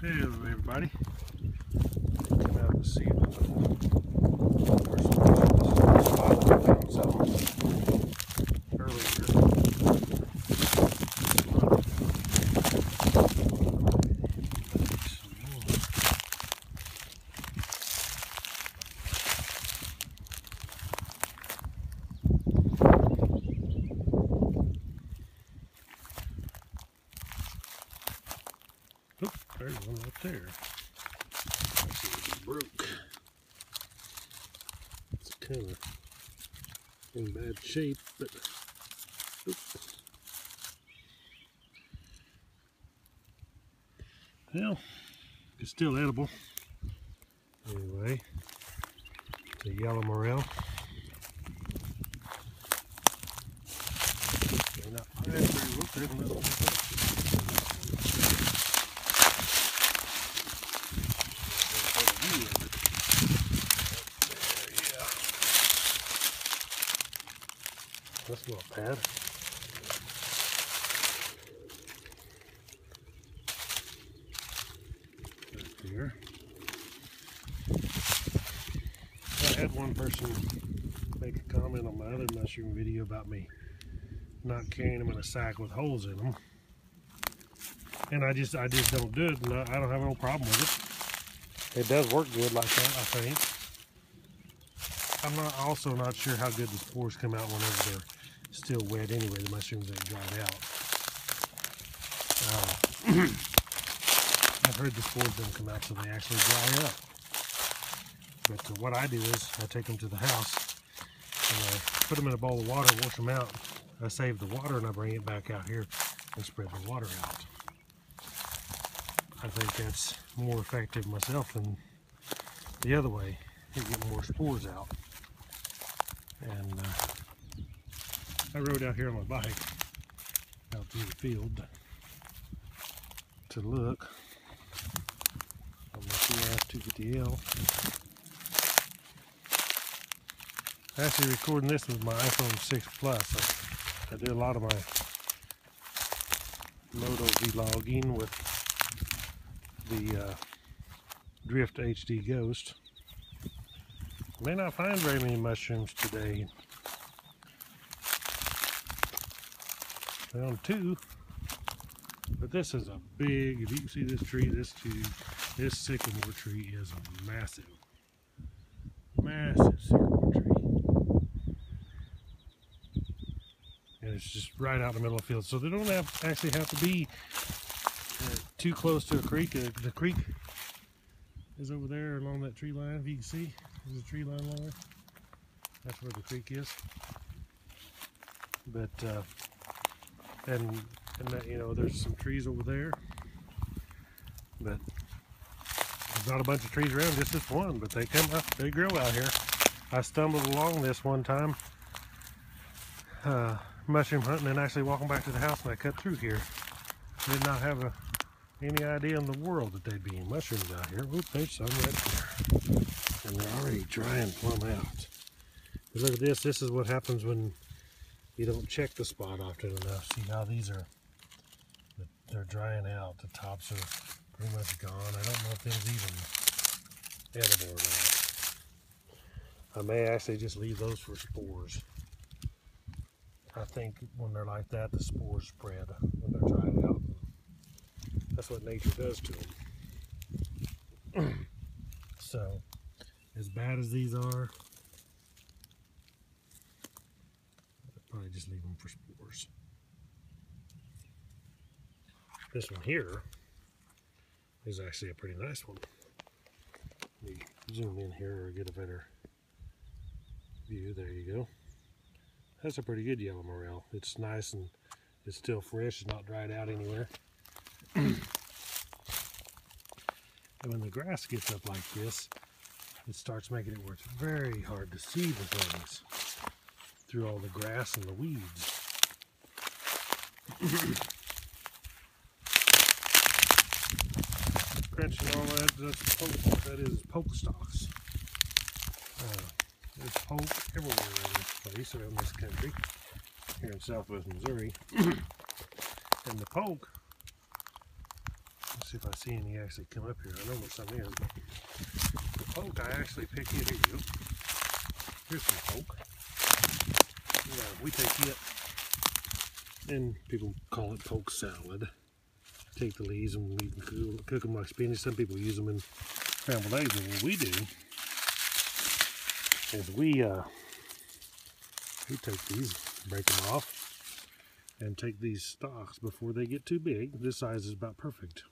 Hello everybody. Come out and see oh, there's one right there. Let's see if it broke. It's kind of in bad shape, but oops. Well, it's still edible. Anyway, it's a yellow morel. They're not very well. There's another one. That's not bad. Right there. I had one person make a comment on my other mushroom video about me not carrying them in a sack with holes in them, and I just don't do it, and I don't have no problem with it. It does work good like that, I think. I'm also not sure how good the spores come out whenever they're still wet anyway. The mushrooms ain't dried out. I've heard the spores don't come out till they actually dry up. But what I do is I take them to the house and I put them in a bowl of water, wash them out. I save the water and I bring it back out here and spread the water out. I think that's more effective myself than the other way. You get more spores out. And I rode out here on my bike out through the field to look on my CRF250L. Actually recording this with my iPhone 6 Plus. I did a lot of my moto vlogging with the Drift HD Ghost. May not find very many mushrooms today. Found two, but this is a big, if you can see this tree, this sycamore tree is a massive sycamore tree. And it's just right out in the middle of the field. So they don't actually have to be too close to a creek. The creek is over there along that tree line, if you can see. There's a tree line along there. That's where the creek is. But and that, you know, there's some trees over there, but there's not a bunch of trees around, just this one. But they come up, they grow out here. I stumbled along this one time, mushroom hunting, and actually walking back to the house, and I cut through here. Did not have any idea in the world that they'd be mushrooms out here. Oop, there's some right there. And they're already drying plumb out. But look at this. This is what happens when you don't check the spot often enough. See how these are, they're drying out. The tops are pretty much gone. I don't know if things even edible or not. I may actually just leave those for spores. I think when they're like that, the spores spread when they're dried out. That's what nature does to them. So, as bad as these are, I'd probably just leave them for spores. This one here is actually a pretty nice one. Let me zoom in here or get a better view. There you go. That's a pretty good yellow morel. It's nice and it's still fresh. It's not dried out anywhere. And when the grass gets up like this, it starts making it where it's very hard to see the things through all the grass and the weeds. Crunching all that is polk stalks. There's polk everywhere in this place, around this country, here in southwest Missouri. And the polk, let's see if I see any actually come up here. I know where some is. The Polk I actually pick it. Here you go. Here's some Polk. Yeah, we take it, and people call it Polk salad. Take the leaves and we can cook them like spinach. Some people use them in scrambled eggs, but what we do is we take these, break them off, and take these stalks before they get too big. This size is about perfect.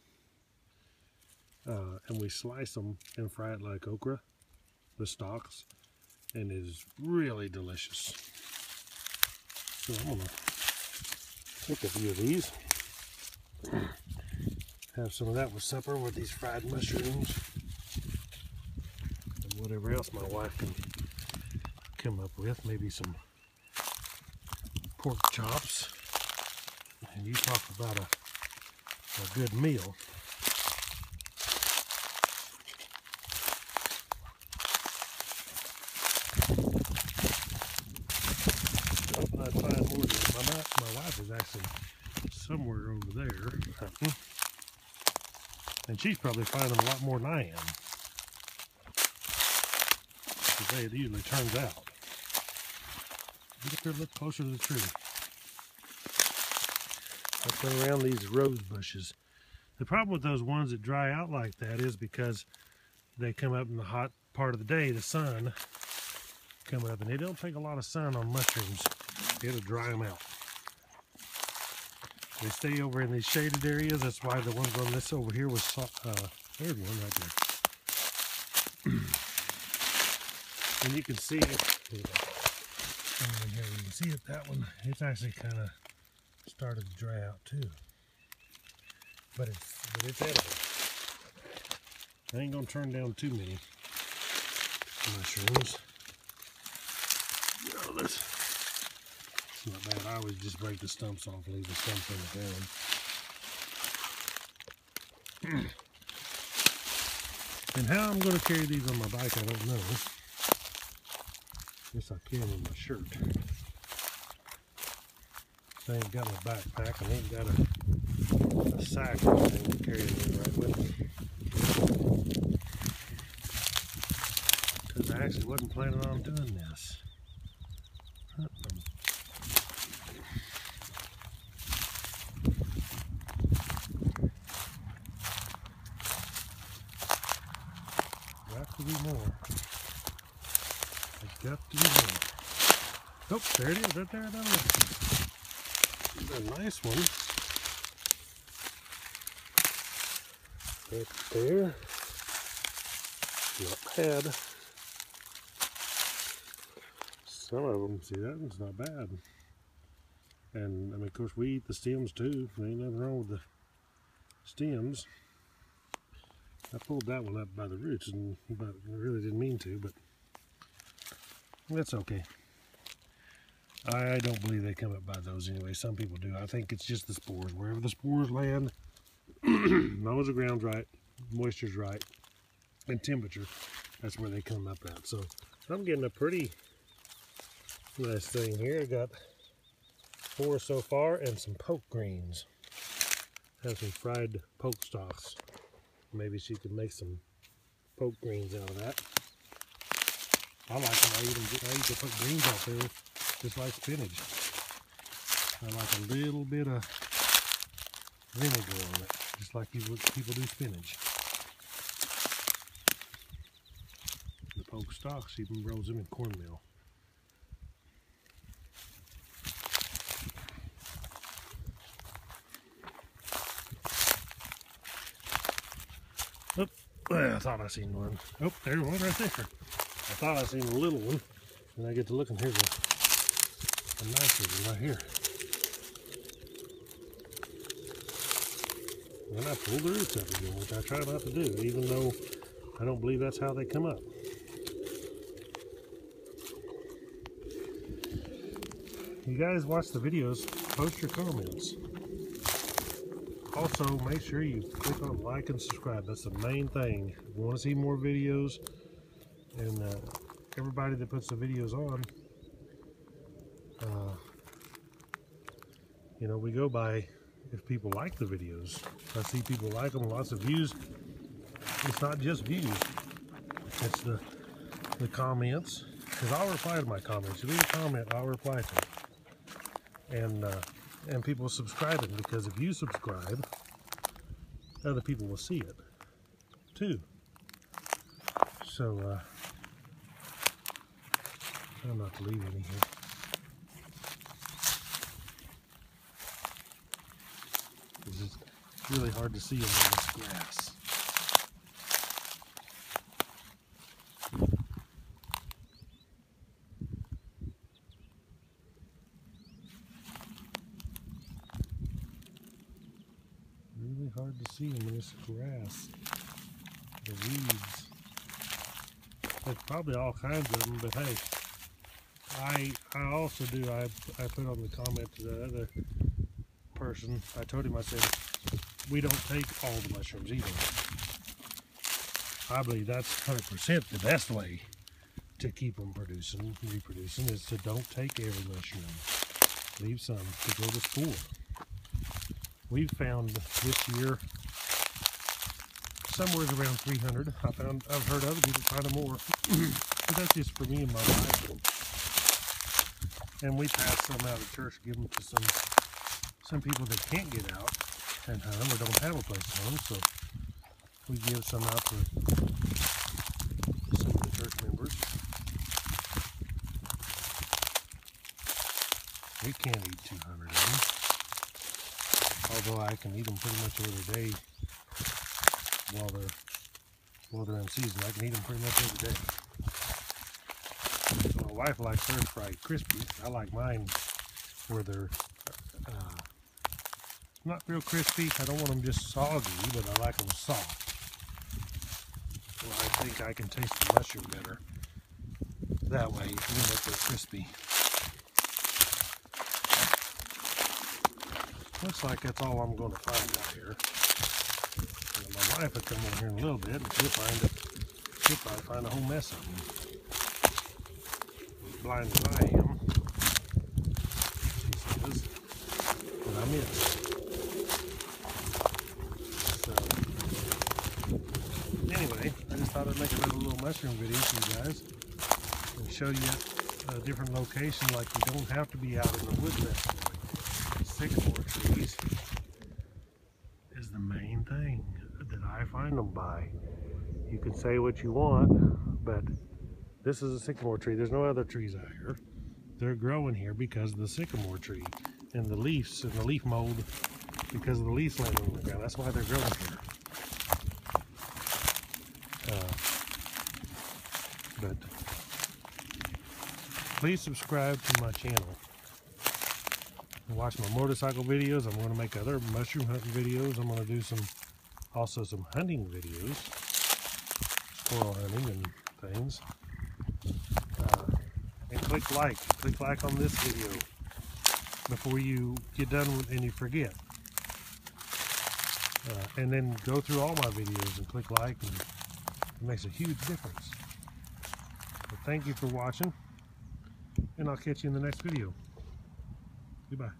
And we slice them and fry it like okra, the stalks, and it is really delicious. So I'm gonna take a few of these. Have some of that with supper with these fried mushrooms and whatever else my wife can come up with. Maybe some pork chops. And you talk about a good meal. Hoping I'd find more of them. My wife is actually somewhere over there hunting. And she's probably finding a lot more than I am. The way it usually turns out. Get up here, look closer to the tree. I've been around these rose bushes. The problem with those ones that dry out like that is because they come up in the hot part of the day, the sun coming up, and they don't take a lot of sun on mushrooms. It'll dry them out. They stay over in these shaded areas. That's why the ones on this over here was, there's one right there. And you can see it, you can see it, that one, it's actually kind of started to dry out too. But it's edible. I ain't gonna turn down too many mushrooms. Oh, this. Not bad. I always just break the stumps off, leave the stumps on the ground. And how I'm going to carry these on my bike, I don't know. Guess I can in my shirt. I ain't got my backpack. I ain't got a sack or anything to carry it right with me. Because I actually wasn't planning on doing this. Got to be more. There's got to be more. Oh, there it is, right there. That's a nice one. Right there. Not bad. Some of them, see, that one's not bad. And I mean, of course, we eat the stems too. There ain't nothing wrong with the stems. I pulled that one up by the roots, but I really didn't mean to, but that's okay. I don't believe they come up by those anyway. Some people do. I think it's just the spores. Wherever the spores land, as long as the ground's right, moisture's right, and temperature, that's where they come up at. So I'm getting a pretty nice thing here. I got 4 so far and some poke greens. Have some fried poke stalks. Maybe she could make some poke greens out of that. I like them. I eat to put greens out there just like spinach. I like a little bit of vinegar on it, just like people do spinach. The poke stalks, she even rolls them in cornmeal. Oh, I thought I seen one. Oh, there's one right there. I thought I seen a little one. And I get to looking, here's a nice one right here. And I pulled the roots up again, which I try not to do, even though I don't believe that's how they come up. You guys watch the videos, post your comments. Also, make sure you click on like and subscribe. That's the main thing. If you want to see more videos, and everybody that puts the videos on, you know, we go by if people like the videos. I see people like them, lots of views. It's not just views, it's the comments, because I'll reply to my comments. You leave a comment, I'll reply to it. And people subscribing, because if you subscribe, other people will see it too. So I'm not to leave any here. It's really hard to see in this grass. Really hard to see in this grass. The weeds. There's probably all kinds of them, but hey, I also do, I put on the comment to the other person, I told him, I said, we don't take all the mushrooms either. I believe that's 100% the best way to keep them reproducing, is to don't take every mushroom. Leave some to go to spore. We've found this year somewhere around 300. I've heard other people find more, but that's just for me and my wife. And we pass some out of church, give them to some people that can't get out and hunt them or don't have a place to hunt them. So we give some out to some of the church members. We can't eat 200 of them, although I can eat them pretty much every day while they're in season. I can eat them pretty much every day. So my wife likes hers fried crispy. I like mine where they're not real crispy. I don't want them just soggy, but I like them soft. So I think I can taste the mushroom better that way, even if they're crispy. Looks like that's all I'm going to find out here. And my wife will come in here in a little bit and she'll probably find a whole mess of them. As blind as I am, she says, but I missed. So, anyway, I just thought I'd make another little mushroom video for you guys and show you a different location, like you don't have to be out in the woods necessarily. Sycamore trees is the main thing that I find them by. You can say what you want, but this is a sycamore tree. There's no other trees out here. They're growing here because of the sycamore tree and the leaves and the leaf mold, because of the leaves laying on the ground. That's why they're growing here. But please subscribe to my channel. Watch my motorcycle videos. I'm going to make other mushroom hunting videos. I'm going to do also some hunting videos, squirrel hunting and things. And click like on this video before you get done and you forget. And then go through all my videos and click like, and it makes a huge difference. But thank you for watching, and I'll catch you in the next video. Goodbye.